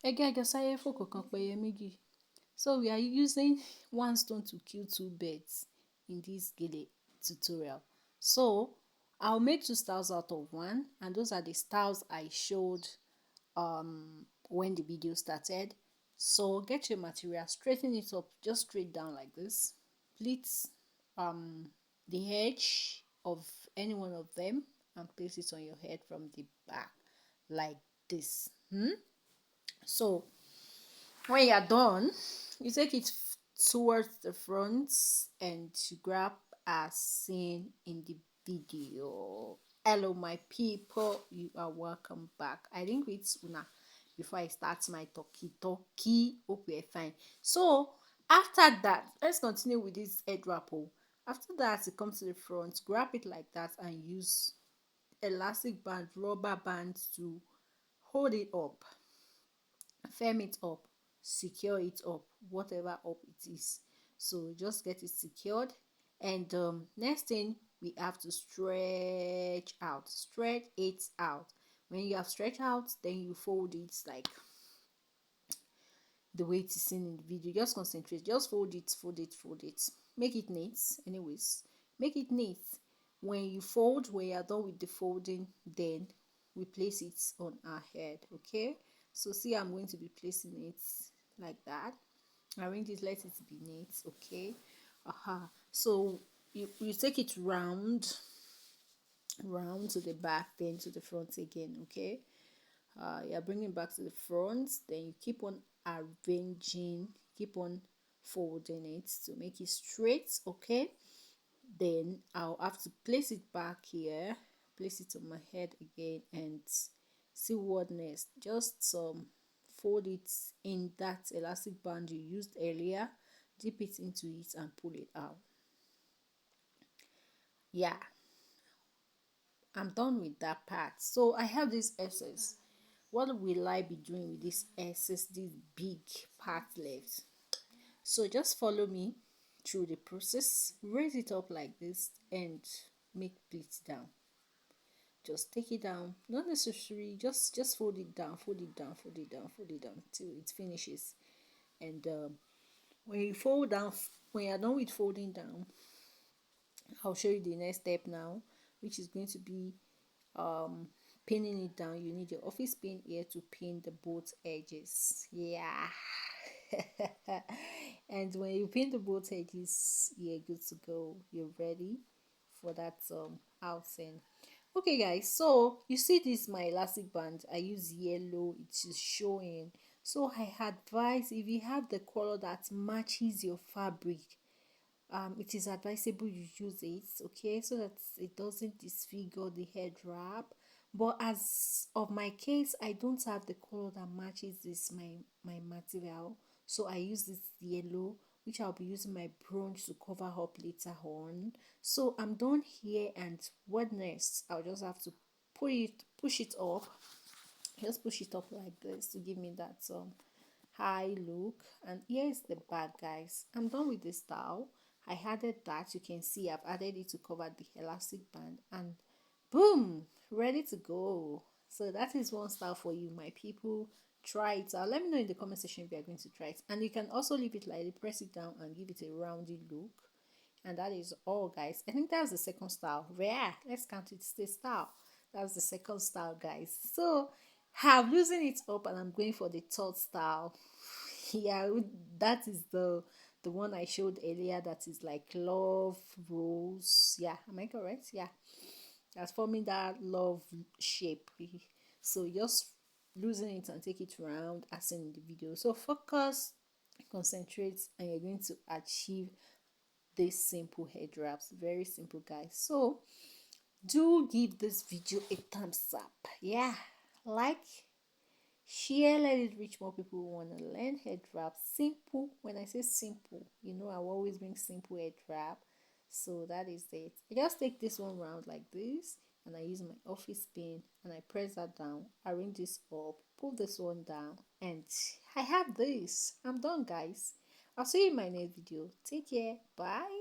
Again, so we are using one stone to kill two birds in this gele tutorial. So I'll make two styles out of one, and those are the styles I showed when the video started. So get your material, straighten it up, just straight down like this. Pleat the edge of any one of them and place it on your head from the back like this. So when you're done, you take it towards the front and you grab as seen in the video. Hello my people, you are welcome back. I didn't greet una before I start my talkie. Hope we're fine. So after that, let's continue with this head wrap. After that, you come to the front, grab it like that and use elastic band, rubber bands to hold it up, firm it up, secure it up, whatever up it is. So just get it secured. And next thing, we have to stretch it out. When you have stretched out, then you fold it like the way it is seen in the video. Just concentrate, just fold it, make it neat. Anyways, make it neat. When you fold, when you are done with the folding, then we place it on our head. Okay, so see, I'm going to be placing it like that. Arrange it, let it be neat. Okay, so you take it round to the back, then to the front again. Okay, you're bringing back to the front, then you keep on arranging, keep on folding it to make it straight. Okay, then I'll have to place it back here, place it on my head again, and see what next. Just fold it in that elastic band you used earlier, dip it into it and pull it out. Yeah, I'm done with that part. So I have this excess. What will I be doing with this excess, this big part left? So just follow me through the process. Raise it up like this and make pleats down. Just take it down, not necessary, just fold it down, till it finishes. And when you fold down, when you're done with folding down, I'll show you the next step now, which is going to be pinning it down. You need your office pin here to pin the both edges. Yeah. And when you pin the both edges, you're good to go. You're ready for that outing. Okay guys, so you see this my elastic band, I use yellow, it is showing. So I advise, if you have the color that matches your fabric, it is advisable you use it, okay, so that it doesn't disfigure the head wrap. But as of my case, I don't have the color that matches this my material, so I use this yellow, which I'll be using my bronze to cover up later on. So I'm done here, and what next? I'll just have to push it up, just push it up like this to give me that high look. And here's the back, guys. I'm done with this style. I added that, you can see I've added it to cover the elastic band, and boom, ready to go. So that is one style for you, my people. Try it out, let me know in the comment section if you are going to try it. And you can also leave it lightly, press it down and give it a rounded look. And that is all, guys. I think that's the second style. Yeah, let's count it, stay style. That's the second style, guys. So I'm losing it up and I'm going for the third style. Yeah, that is the one I showed earlier, that is like love rose. Yeah, am I correct? Yeah, that's forming that love shape. So just loosen it and take it round as in the video. So focus, concentrate, and you're going to achieve this simple head wraps. Very simple, guys. So do give this video a thumbs up. Yeah, like, share, let it reach more people who want to learn head wrap. Simple. When I say simple, you know I always bring simple head wrap. So that is it. I just take this one round like this, and I use my office pin and I press that down, arrange this up, pull this one down, and I have this. I'm done, guys. I'll see you in my next video. Take care. Bye.